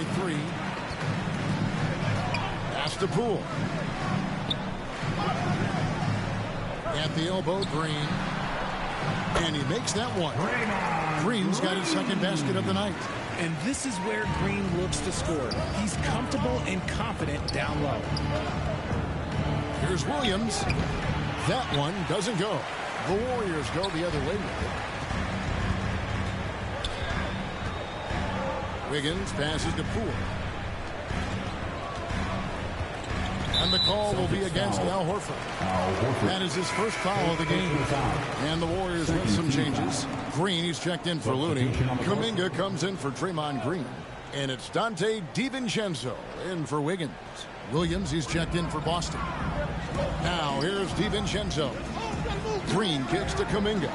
3. Pass to Poole. At the elbow, Green. And he makes that one. Green's got his second basket of the night. And this is where Green looks to score. He's comfortable and confident down low. Here's Williams. That one doesn't go. The Warriors go the other way with it. Wiggins passes to Poole. And the call will be against Al Horford. That is his first foul of the game. And the Warriors with some changes. Green, he's checked in for Looney. Kuminga comes in for Draymond Green. And it's Dante DiVincenzo in for Wiggins. Williams, he's checked in for Boston. Now here's DiVincenzo. Green kicks to Kuminga.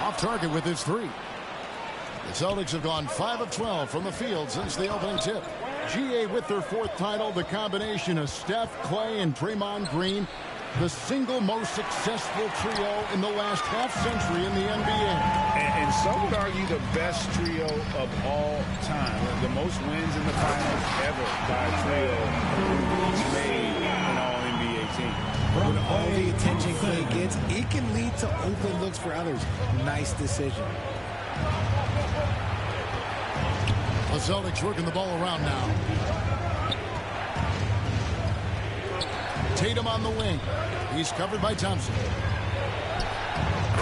Off target with his 3. The Celtics have gone 5 of 12 from the field since the opening tip. GA with their 4th title, the combination of Steph, Clay, and Draymond Green, the single most successful trio in the last half-century in the NBA. And some would argue the best trio of all time. The most wins in the finals ever by a trio who's made an all-NBA team. With all the attention Clay gets, it can lead to open looks for others. Nice decision. The Celtics working the ball around now. Tatum on the wing. He's covered by Thompson.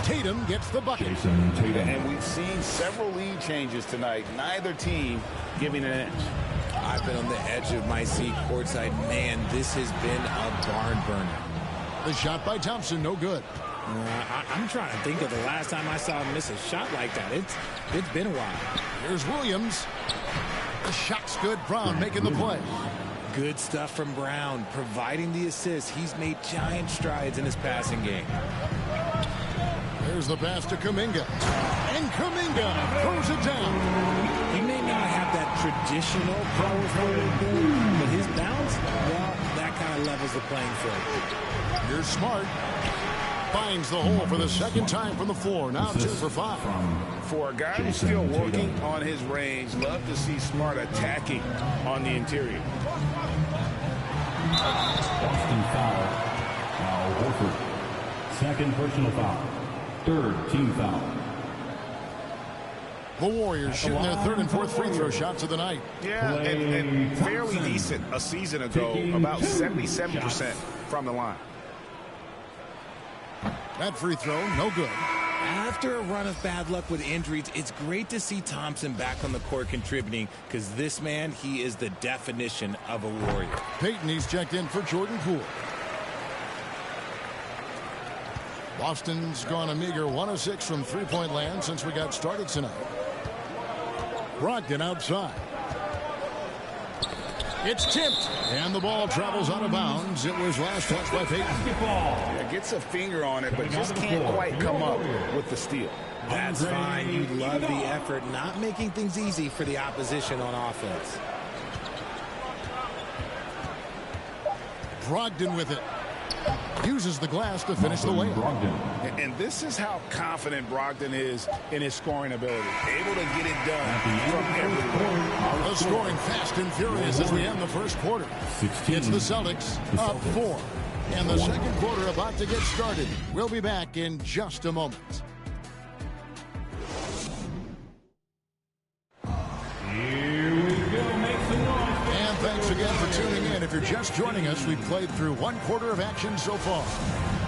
Tatum gets the bucket. And we've seen several lead changes tonight. Neither team giving an inch. I've been on the edge of my seat courtside. Man, this has been a barn burner. The shot by Thompson, no good. I'm trying to think of the last time I saw him miss a shot like that. It's been a while. Here's Williams. The shot's good. Brown making the play. Good stuff from Brown, providing the assist. He's made giant strides in his passing game. There's the pass to Kuminga. And Kuminga throws it down. He may not have that traditional power forward build, but his bounce, well, that kind of levels the playing field. Here's Smart. Finds the hole for the second time from the floor. Now 2 for 5. For a guy who's still working on his range, love to see Smart attacking on the interior. Boston foul. Al Horford. Second personal foul. Third team foul. The Warriors shooting their 3rd and 4th free throw shots of the night. Yeah, and fairly decent a season ago, about 77% from the line. That free throw, no good. After a run of bad luck with injuries, it's great to see Thompson back on the court contributing, because this man, he is the definition of a Warrior. Payton, he's checked in for Jordan Poole. Boston's gone a meager 1 of 6 from three-point land since we got started tonight. Brogdon outside. It's tipped, and the ball travels out of bounds. It was last touched by Payton. Yeah, gets a finger on it, but just can't quite come up with the steal. That's fine. You love the effort, not making things easy for the opposition on offense. Brogdon with it. Uses the glass to finish the layup. And this is how confident Brogdon is in his scoring ability. Able to get it done from everywhere. The scoring fast and furious as we end the first quarter. It's the Celtics up 4. And the second quarter about to get started. We'll be back in just a moment. Thanks again for tuning in. If you're just joining us, we've played through 1 quarter of action so far.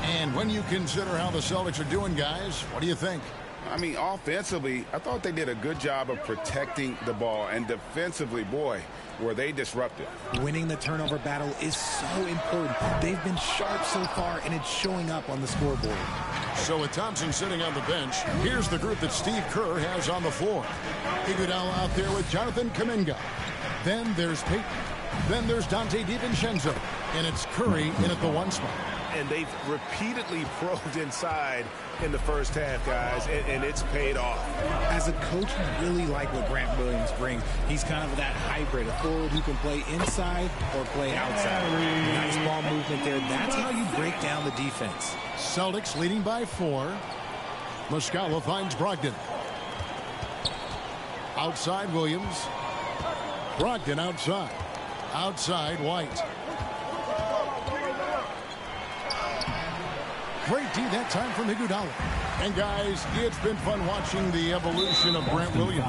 And when you consider how the Celtics are doing, guys, what do you think? I mean, offensively, I thought they did a good job of protecting the ball. And defensively, boy, were they disruptive. Winning the turnover battle is so important. They've been sharp so far, and it's showing up on the scoreboard. So with Thompson sitting on the bench, here's the group that Steve Kerr has on the floor. Iguodala out there with Jonathan Kuminga. Then there's Payton. Then there's Dante DiVincenzo. And it's Curry in at the 1 spot. And they've repeatedly probed inside in the first half, guys, and it's paid off. As a coach, you really like what Grant Williams brings. He's kind of that hybrid, a forward who can play inside or play outside. Nice ball movement there. That's how you break down the defense. Celtics leading by 4. Muscala finds Brogdon. Outside Williams. Brogdon outside. Outside White. Great D that time from Iguodala. And guys, it's been fun watching the evolution of Grant Williams.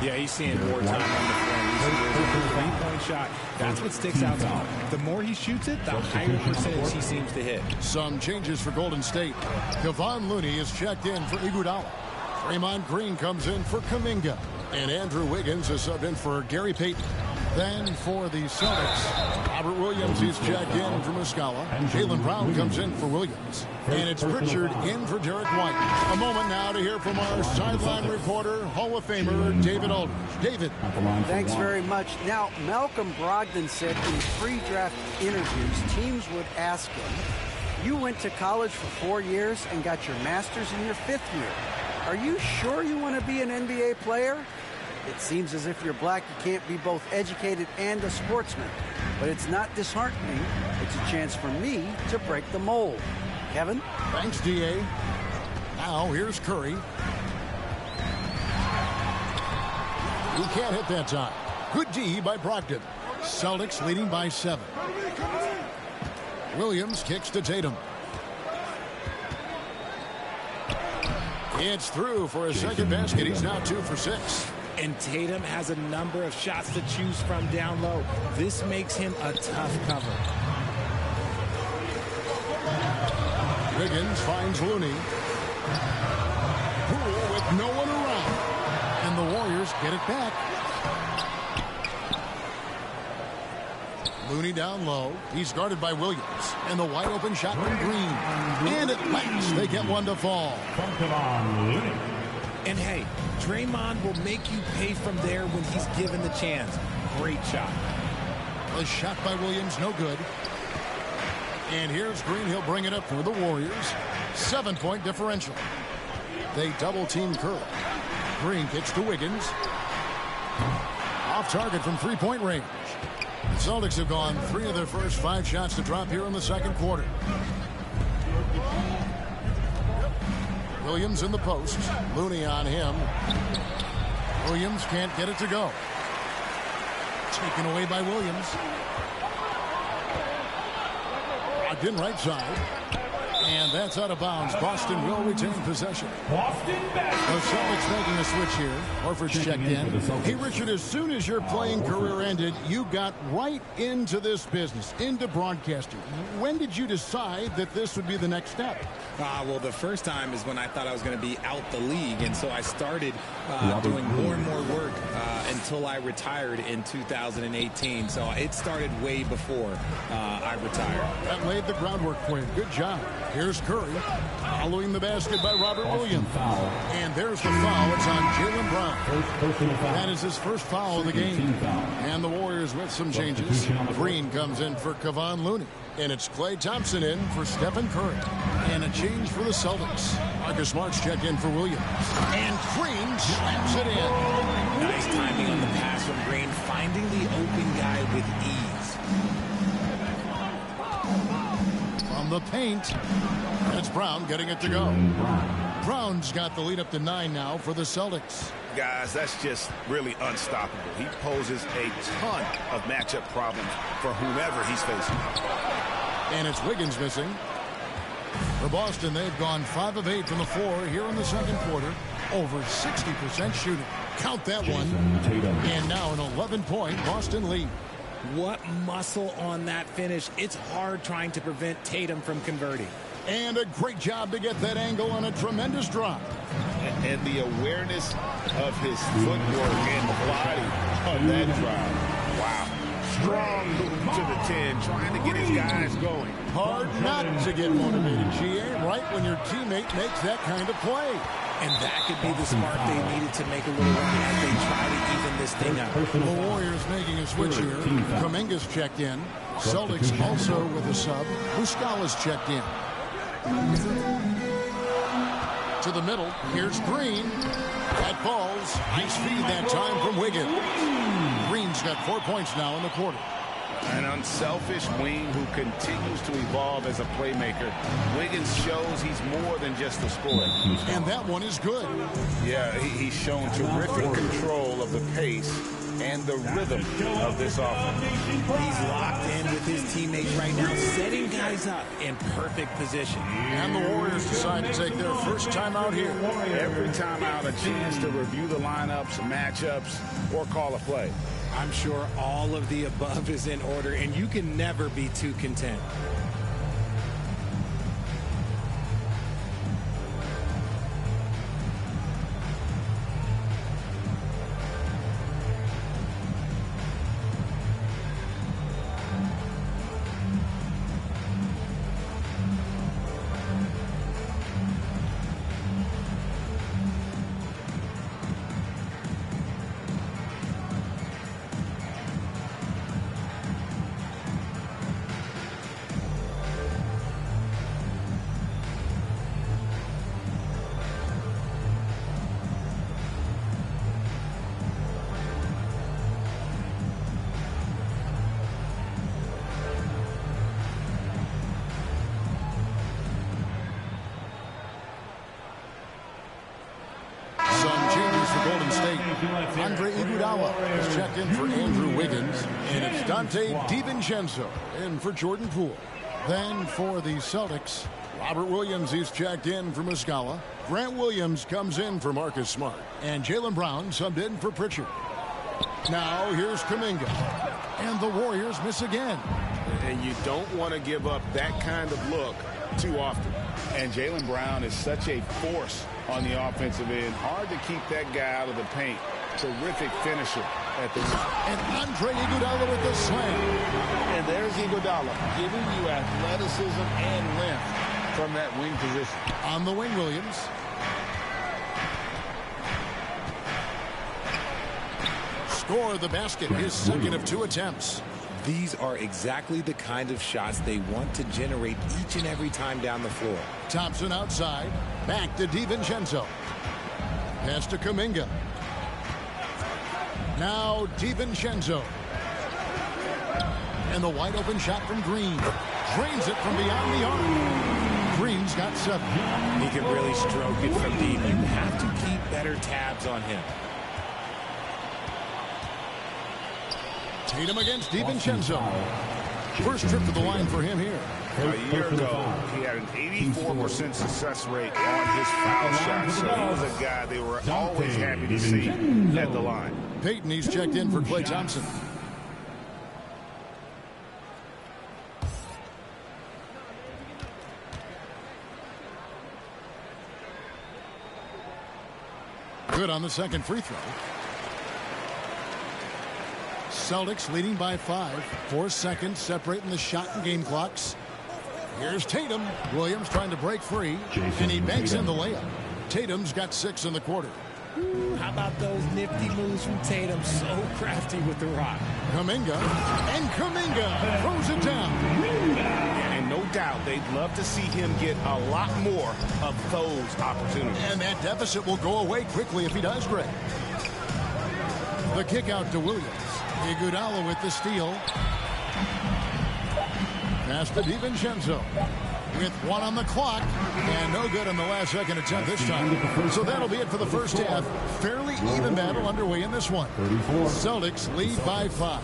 Yeah, he's seeing more time on the floor. He's a three-point shot. That's what sticks out to him. The more he shoots it, the higher percentage he seems to hit. Some changes for Golden State. Kevon Looney is checked in for Iguodala. Draymond Green comes in for Kuminga. And Andrew Wiggins is subbed in for Gary Payton. Then for the Celtics, Robert Williams is checked in for Muscala. Jaylen Brown comes in for Williams. And it's Pritchard in for Derek White. A moment now to hear from our sideline reporter, Hall of Famer David Aldridge. David. Thanks very much. Now, Malcolm Brogdon said in pre-draft interviews, teams would ask him, you went to college for 4 years and got your master's in your 5th year. Are you sure you want to be an NBA player? It seems as if you're black, you can't be both educated and a sportsman. But it's not disheartening. It's a chance for me to break the mold. Kevin? Thanks, D.A. Now, here's Curry. He can't hit that time. Good D by Brogdon. Celtics leading by 7. Williams kicks to Tatum. It's through for a second basket. He's now 2 for 6. And Tatum has a number of shots to choose from down low. This makes him a tough cover. Wiggins finds Looney. Poole with no one around. And the Warriors get it back. Looney down low. He's guarded by Williams. And the wide open shot from Green. And at last they get one to fall. And hey, Draymond will make you pay from there when he's given the chance. Great shot. A shot by Williams, no good. And here's Green. He'll bring it up for the Warriors. 7-point differential. They double team Curry. Green kicks to Wiggins. Off target from 3-point range. The Celtics have gone 3 of their first 5 shots to drop here in the second quarter. Williams in the post. Looney on him. Williams can't get it to go. Taken away by Williams. Brogdon right side. And that's out of bounds. Boston will retain possession. The Celtics making a switch here. Horford's checked in. Hey, Richard, as soon as your playing career ended, you got right into this business, into broadcasting. When did you decide that this would be the next step? Well, the first time is when I thought I was going to be out the league, and so I started doing more and more work until I retired in 2018. So it started way before I retired. That laid the groundwork for you. Good job. Here's Curry, following the basket by Robert Williams. And there's the foul. It's on Jaylen Brown. That is his first foul of the game. And the Warriors with some changes. Green comes in for Kevon Looney. And it's Klay Thompson in for Stephen Curry. And a change for the Celtics. Marcus Smart's checked in for Williams. And Green slams it in. Nice timing on the pass from Green, finding the open guy with ease. From the paint, it's Brown getting it to go. Brown's got the lead up to 9 now for the Celtics. Guys, that's just really unstoppable. He poses a ton of matchup problems for whomever he's facing. And it's Wiggins missing. For Boston, they've gone 5 of 8 from the floor here in the second quarter. Over 60% shooting. Count that one. And now an 11-point Boston lead. What muscle on that finish. It's hard trying to prevent Tatum from converting. And a great job to get that angle on a tremendous drop. And the awareness of his footwork and body on that drive. Wow. Strong move to the 10, trying to get his guys going. Hard not to get motivated, GA, right when your teammate makes that kind of play. And that could be the spark they needed to make a little run as they try to even this thing up. The Warriors making a switch here. Kuminga's checked in. Celtics also with a sub. Muscala's checked in. To the middle. Here's Green. That falls. Nice feed that time from Wiggins. Green's got 4 points now in the quarter. An unselfish wing who continues to evolve as a playmaker. Wiggins shows he's more than just a scorer. And that one is good. Yeah, he's shown terrific control of the pace and the rhythm of this offense. He's locked in with his teammates right now, setting guys up in perfect position. And the Warriors decide to take their first time out here. Every time out, a chance to review the lineups, matchups, or call a play. I'm sure all of the above is in order, and you can never be too content. Andre Iguodala is checked in for Andrew Wiggins, and it's Dante DiVincenzo in for Jordan Poole. Then for the Celtics, Robert Williams is checked in for Muscala. Grant Williams comes in for Marcus Smart, and Jaylen Brown subbed in for Pritchard. Now here's Kuminga, and the Warriors miss again. And you don't want to give up that kind of look too often. And Jaylen Brown is such a force on the offensive end. Hard to keep that guy out of the paint. Terrific finisher at the rim. And Andre Iguodala with the slam. And there's Iguodala giving you athleticism and length from that wing position. On the wing, Williams. Score the basket, his second of 2 attempts. These are exactly the kind of shots they want to generate each and every time down the floor. Thompson outside. Back to DiVincenzo. Pass to Kuminga. Now DiVincenzo. And the wide open shot from Green. Drains it from beyond the arc. Green's got 7. He can really stroke it from deep. You have to keep better tabs on him. Tatum against DiVincenzo. First trip to the line for him here. A year ago, he had an 84% success rate on his foul shot, so he was a guy they were always happy to see at the line. Peyton, he's checked in for Klay Thompson. Good on the second free throw. Celtics leading by 5. 4 seconds separating the shot and game clocks. Here's Tatum. Williams trying to break free, and he banks in the layup. Tatum's got 6 in the quarter. How about those nifty moves from Tatum? So crafty with the rock. Kuminga, and Kuminga throws it down. And no doubt they'd love to see him get a lot more of those opportunities. And that deficit will go away quickly if he does, Greg. The kick out to Williams. Iguodala with the steal. Pass to DiVincenzo. With 1 on the clock. And no good on the last second attempt this time. So that'll be it for the first half. Fairly even battle underway in this one. Celtics lead by 5.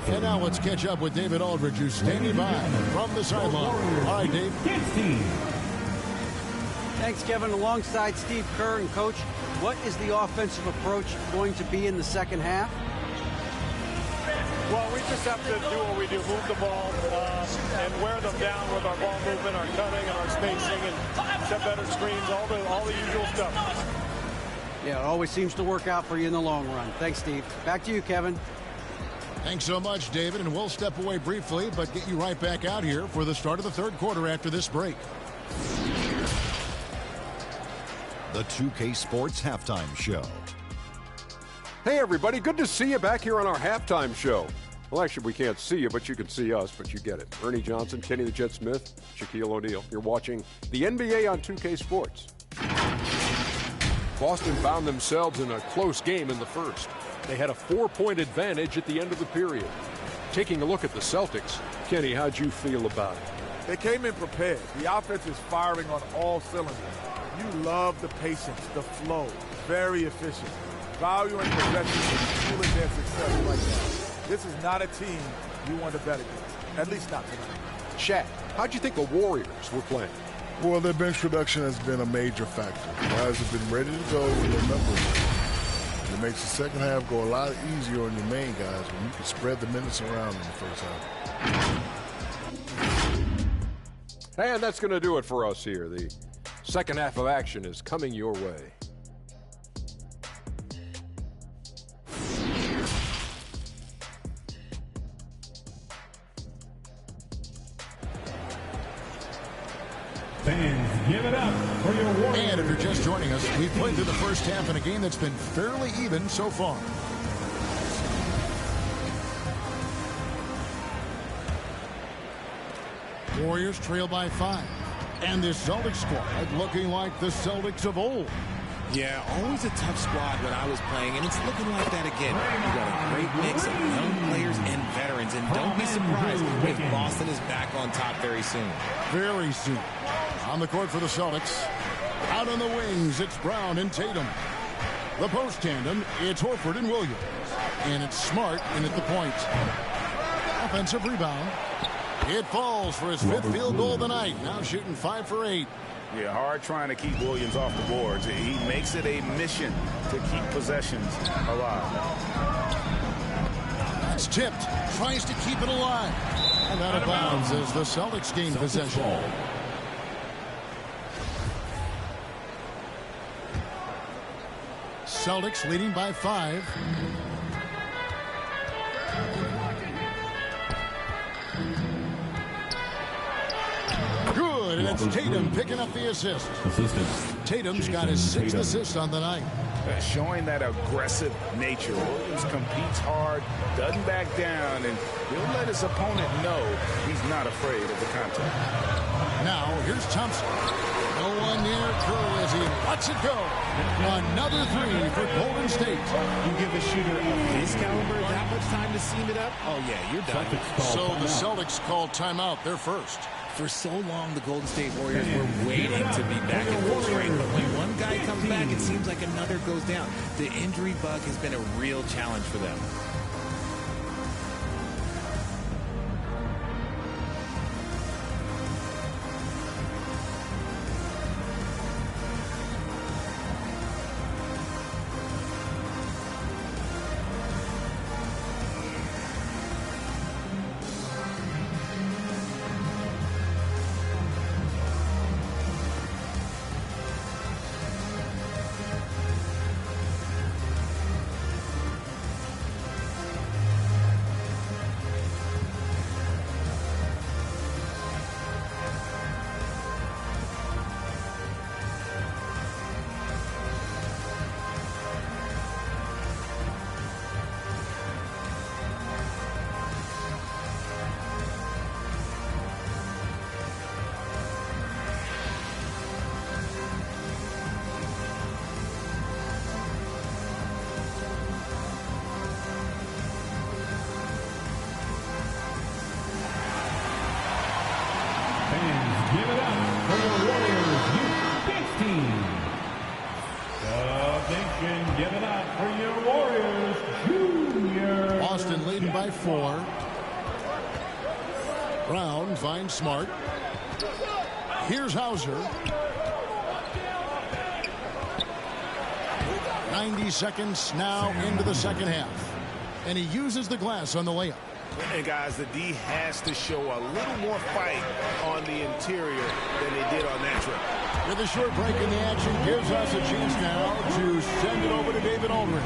And now let's catch up with David Aldridge, who's standing by from the sideline. All right, Dave. Thanks, Kevin. Alongside Steve Kerr and Coach, what is the offensive approach going to be in the second half? Well, we just have to do what we do, move the ball and wear them down with our ball movement, our cutting, and our spacing, and set better screens, all the usual stuff. Yeah, it always seems to work out for you in the long run. Thanks, Steve. Back to you, Kevin. Thanks so much, David, and we'll step away briefly, but get you right back out here for the start of the third quarter after this break. The 2K Sports Halftime Show. Hey, everybody. Good to see you back here on our halftime show. Well, actually, we can't see you, but you can see us, but you get it. Ernie Johnson, Kenny the Jet Smith, Shaquille O'Neal. You're watching the NBA on 2K Sports. Boston found themselves in a close game in the first. They had a 4-point advantage at the end of the period. taking a look at the Celtics, Kenny, how'd you feel about it? They came in prepared. The offense is firing on all cylinders. You love the patience, the flow. Very efficient. Valuing possessions and fueling their success like that. This is not a team you want to bet against. At least not tonight. Shaq, how'd you think the Warriors were playing? Well, their bench production has been a major factor. Guys have been ready to go with their numbers. It makes the second half go a lot easier on your main guys when you can spread the minutes around in the first half. And that's going to do it for us here. The second half of action is coming your way. Fans, give it up for your Warriors. And if you're just joining us, we've played through the first half in a game that's been fairly even so far. Warriors trail by 5. And this Celtics squad looking like the Celtics of old. Yeah, always a tough squad when I was playing, and it's looking like that again. You got a great mix of young players and veterans, and don't be surprised if Boston is back on top very soon. Very soon. On the court for the Celtics. Out on the wings, it's Brown and Tatum. The post tandem, it's Horford and Williams. And it's Smart in at the point. Offensive rebound. It falls for his 5th field goal of the night. Now shooting 5 for 8. Yeah, hard trying to keep Williams off the boards. He makes it a mission to keep possessions alive. That's tipped. Tries to keep it alive. And out of bounds as the Celtics gain possession. Celtics leading by 5. Good, and it's Tatum picking up the assist. Tatum's got his 6th assist on the night. Showing that aggressive nature. Williams competes hard, doesn't back down, and he'll let his opponent know he's not afraid of the contact. Now, here's Thompson. No one near Curry as he lets it go. Another 3 for Golden State. You give a shooter of his caliber that much time to seam it up? Oh, yeah, you're done. So the Celtics called timeout. They're first. For so long, the Golden State Warriors were waiting to be back in full strength. But when one guy comes back, it seems like another goes down. The injury bug has been a real challenge for them. Give it up for your Warriors Youth team. The nation, give it up for your Warriors Junior. Boston leading by 4. Brown finds Smart. Here's Hauser. 90 seconds now into the second half. And he uses the glass on the layup. And guys, the D has to show a little more fight on the interior than they did on that trip. With a short break in the action, gives us a chance now to send it over to David Aldridge.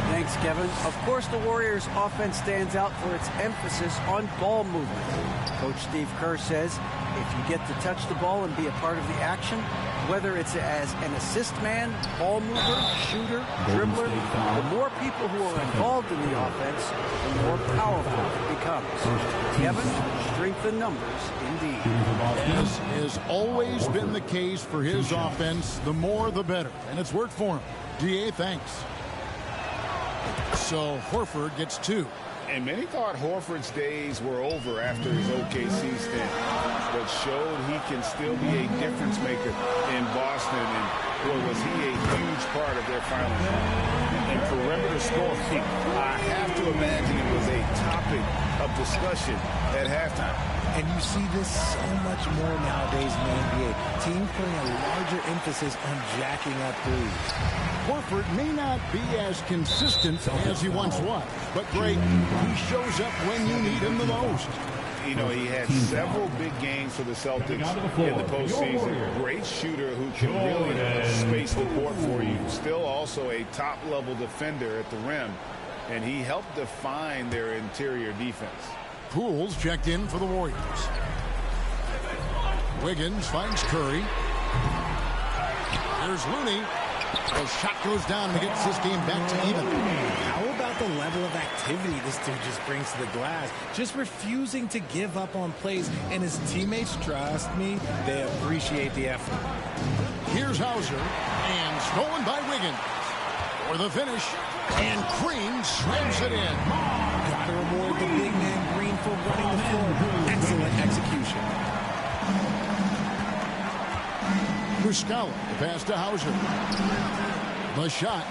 Thanks, Kevin. Of course, the Warriors' offense stands out for its emphasis on ball movement. Coach Steve Kerr says if you get to touch the ball and be a part of the action, whether it's as an assist man, ball mover, shooter, dribbler, the more people who are involved in the offense, the more powerful it becomes. Kevin, strength in numbers, indeed. As has always been the case for his offense, the more the better. And it's worked for him. DA, thanks. so Horford gets 2. And many thought Horford's days were over after his OKC stint, but showed he can still be a difference maker in Boston, and boy, was he a huge part of their finals run. And perimeter scoring, I have to imagine it was a topic of discussion at halftime. And you see this so much more nowadays in the NBA. Teams putting a larger emphasis on jacking up threes. Horford may not be as consistent as he once was, but Greg, he shows up when you need him the most. You know, he had several big games for the Celtics in the postseason. Great shooter who can really space the court for you. Still also a top-level defender at the rim, and he helped define their interior defense. Poole's checked in for the Warriors. Wiggins finds Curry. Here's Looney. The shot goes down and he gets this game back to even. How about the level of activity this dude just brings to the glass? Just refusing to give up on plays, and his teammates, trust me, they appreciate the effort. Here's Hauser, and stolen by Wiggins. For the finish, and Green slams it in. Gotta reward the big man Green for running the floor. Excellent execution. Muscala, the pass to Hauser. The shot,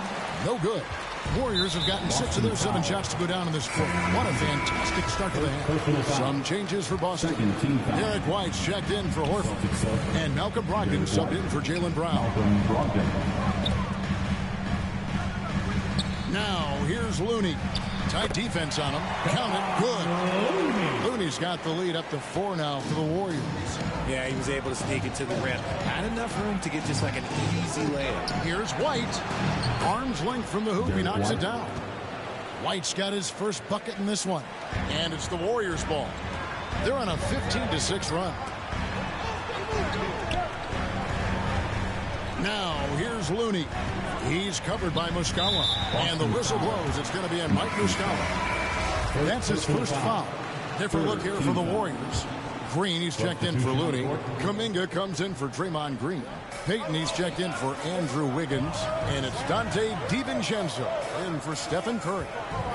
no good. Warriors have gotten 6 of their 7 shots to go down in this quarter. What a fantastic start to the half. Some changes for Boston. Derek White's checked in for Horford. And Malcolm Brogdon subbed in for Jaylen Brown. Now, here's Looney. Tight defense on him. Count it. Good. Looney's got the lead up to 4 now for the Warriors. Yeah, he was able to sneak it to the rim. Had enough room to get just like an easy layup. Here's White. Arm's length from the hoop. He knocks it down. White's got his first bucket in this one. And it's the Warriors' ball. They're on a 15-6 run. Now, here's Looney. He's covered by Muscala. And the whistle blows. It's going to be on Mike Muscala. That's his first foul. Different look here for the Warriors. Green, he's checked in for Looney. Kuminga comes in for Draymond Green. Payton, he's checked in for Andrew Wiggins. And it's Dante DiVincenzo in for Stephen Curry.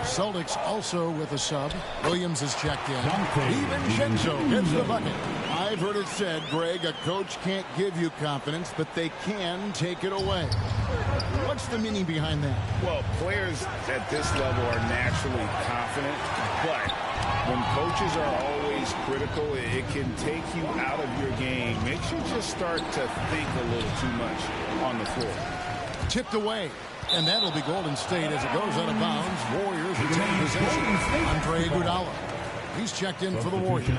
Celtics also with a sub. Williams is checked in. DiVincenzo gets the bucket. I've heard it said, Greg, a coach can't give you confidence, but they can take it away. What's the meaning behind that? Well, players at this level are naturally confident, but when coaches are always critical, it can take you out of your game. Makes you just start to think a little too much on the floor. Tipped away, and that'll be Golden State as it goes out of bounds. Warriors retain possession. Andre Iguodala. He's checked in for the Warriors.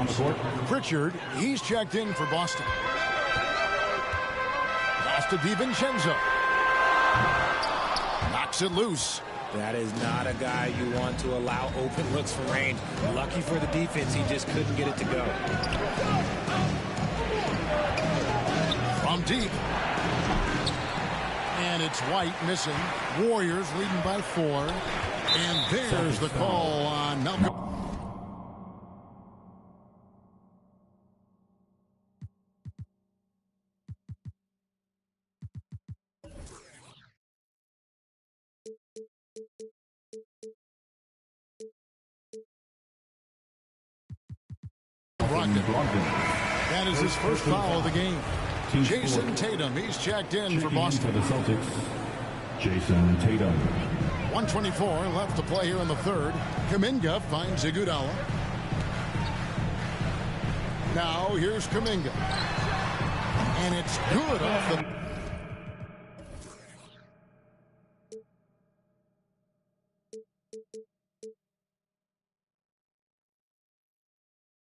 Pritchard, he's checked in for Boston. Pass to DiVincenzo. Knocks it loose. That is not a guy you want to allow open looks from range. Lucky for the defense, he just couldn't get it to go. From deep. And it's White missing. Warriors leading by 4. And there's the call on Malcolm. Brogdon. That is his first foul of the game. Jason Tatum, he's checked in for Boston. For the Celtics, Jason Tatum. 1:24 left to play here in the third. Kuminga finds Iguodala. Now here's Kuminga. And it's good off the...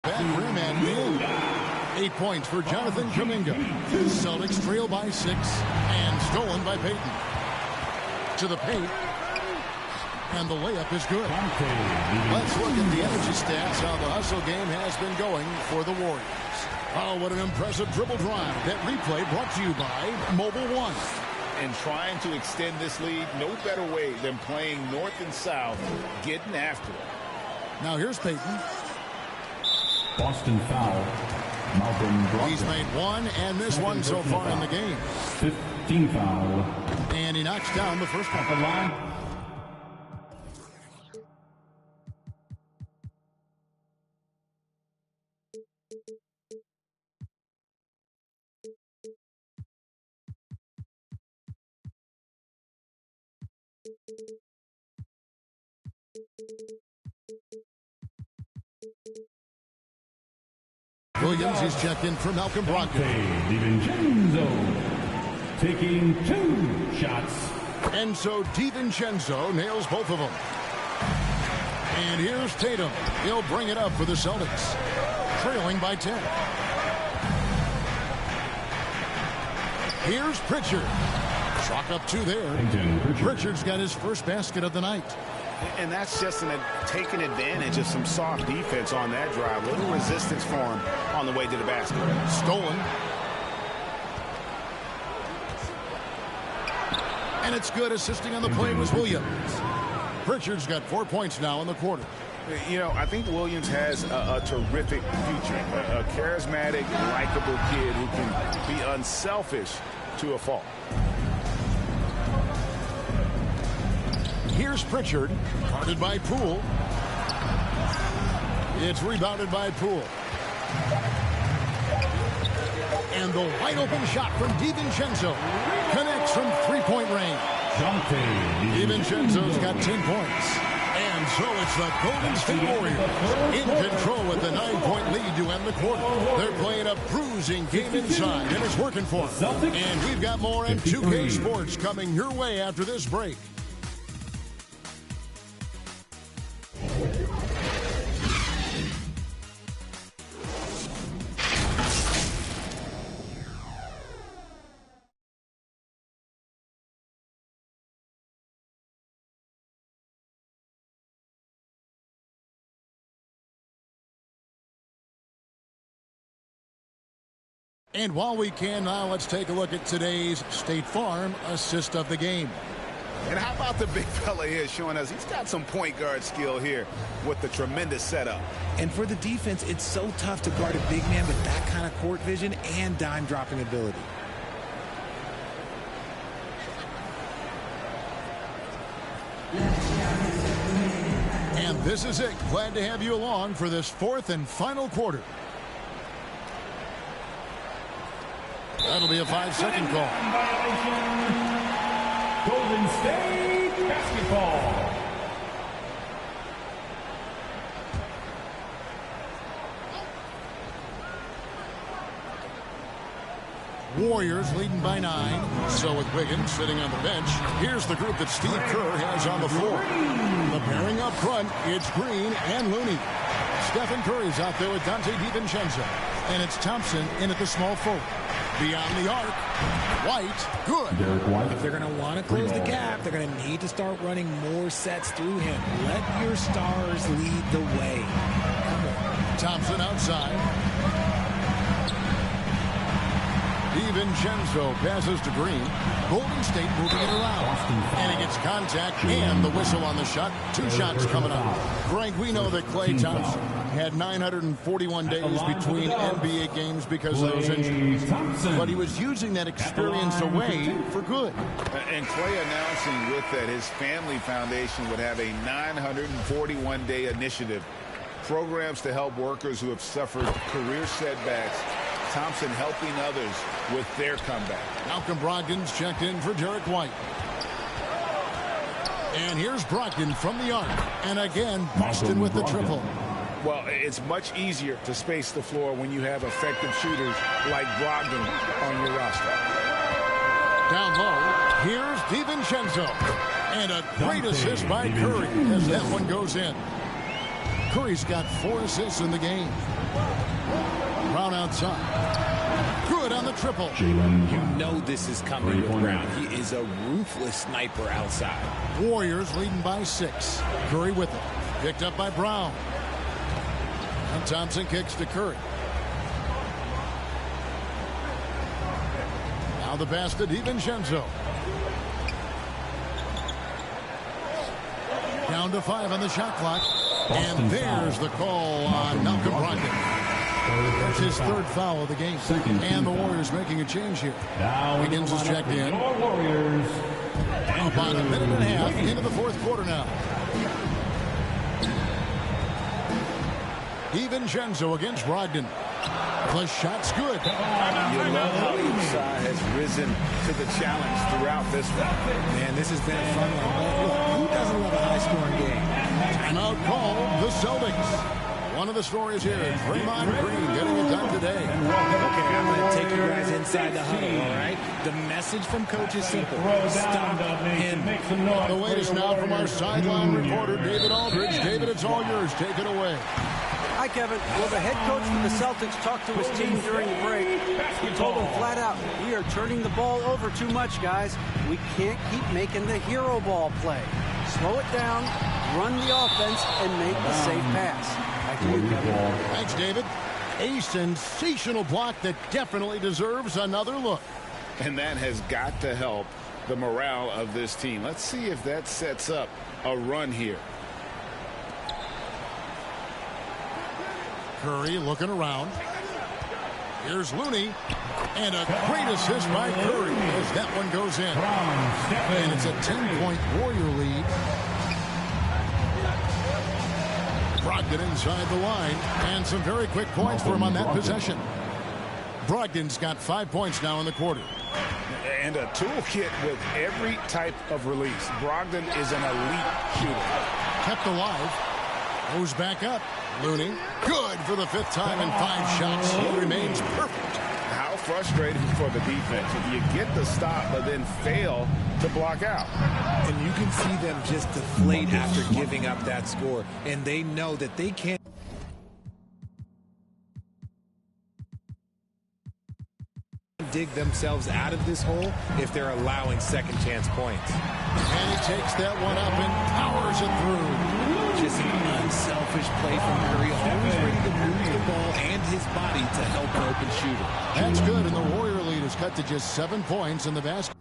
back rim and in. 8 points for Jonathan Kuminga. The Celtics trail by 6 and stolen by Payton. To the paint. And the layup is good. Let's look at the energy stats, how the hustle game has been going for the Warriors. Oh, what an impressive dribble drive. That replay brought to you by Mobile One. And trying to extend this lead, no better way than playing north and south, getting after it. Now here's Payton. Boston foul. Malcolm Brogdon. He's made one and missed one so far in the game. 15 foul. And he knocks down the first one. Williams, he's checked in for Malcolm Brogdon. DiVincenzo taking 2 shots. Enzo DiVincenzo nails both of them. And here's Tatum. He'll bring it up for the Celtics, trailing by 10. Here's Pritchard. Chalk up 2 there. Pritchard's got his first basket of the night. And that's just taking advantage of some soft defense on that drive. Little resistance for him on the way to the basket. Stolen. And it's good. Assisting on the play was Williams. Pritchard's got 4 points now in the quarter. You know, I think Williams has a terrific future. A charismatic, likable kid who can be unselfish to a fault. Here's Pritchard, guarded by Poole. It's rebounded by Poole. And the wide open shot from DiVincenzo connects from 3-point range. DiVincenzo's got 10 points. And so it's the Golden State Warriors in control with the 9-point lead to end the quarter. They're playing a bruising game inside, and it's working for them. And we've got more on 2K Sports coming your way after this break. And while we can now, let's take a look at today's State Farm assist of the game. And how about the big fella here showing us he's got some point guard skill here with the tremendous setup. And for the defense, it's so tough to guard a big man with that kind of court vision and dime dropping ability. And this is it. Glad to have you along for this 4th and final quarter. That'll be a 5-second call. Golden State basketball. Warriors leading by 9. So with Wiggins sitting on the bench, here's the group that Steve Kerr has on the floor. The pairing up front, it's Green and Looney. Stephen Curry's out there with Dante DiVincenzo. And it's Thompson in at the small forward. Beyond the arc, White, good. If they're going to want to close the gap, they're going to need to start running more sets through him. Let your stars lead the way. Thompson outside. DiVincenzo passes to Green. Golden State moving it around. And he gets contact and the whistle on the shot. 2 shots coming up. Greg, we know that Klay Thompson had 941 days between NBA games because of those injuries. But he was using that experience away for good. And Klay announcing with that his family foundation would have a 941-day initiative. Programs to help workers who have suffered career setbacks. Thompson helping others with their comeback. Malcolm Brogdon's checked in for Derek White. And here's Brogdon from the arc. And again, Boston with the triple. Well, it's much easier to space the floor when you have effective shooters like Brogdon on your roster. Down low, here's DiVincenzo. And a great assist by Curry as that one goes in. Curry's got 4 assists in the game. Brown outside. Good on the triple. You know this is coming with Brown. He is a ruthless sniper outside. Warriors leading by 6. Curry with it. Picked up by Brown. And Thompson kicks to Curry. Now the pass to DiVincenzo. Down to 5 on the shot clock. And there's the call on Malcolm Brogdon. That's his 3rd foul of the game. And the Warriors making a change here. Wiggins is checked in. About a minute and a half into the 4th quarter now. DiVincenzo against Brogdon. The shot's good. You love how each side has risen to the challenge throughout this one. Man, this has been a fun one. Look, who doesn't love a high-scoring game? Timeout call, the Celtics. One of the stories here, Draymond Green getting it done today. Okay, I'm going to take you guys inside the huddle, all right? The message from Coach is simple. Stop him. The latest now from our sideline reporter, David Aldridge. David, it's all yours. Take it away. Hi, Kevin. Well, the head coach for the Celtics talked to his team during the break. He told them flat out, we are turning the ball over too much, guys. We can't keep making the hero ball play. Slow it down, run the offense, and make the safe pass. Back to you, Kevin. Thanks, David. A sensational block that definitely deserves another look. And that has got to help the morale of this team. Let's see if that sets up a run here. Curry looking around. Here's Looney. And a great assist by Curry as that one goes in. And it's a 10-point Warrior lead. Brogdon inside the line. And some very quick points for him on that possession. Brogdon's got 5 points now in the quarter. And a toolkit with every type of release. Brogdon is an elite shooter. Kept alive. Goes back up. Looney. Good for the 5th time in 5 shots. He remains perfect. How frustrating for the defense. You get the stop, but then fail to block out. And you can see them just deflate after giving up that score. And they know that they can't dig themselves out of this hole if they're allowing second chance points. And he takes that one up and powers it through. Just an unselfish play from Curry, always ready to move the ball and his body to help an open shooter. That's good, and the Warrior lead is cut to just 7 points in the basket.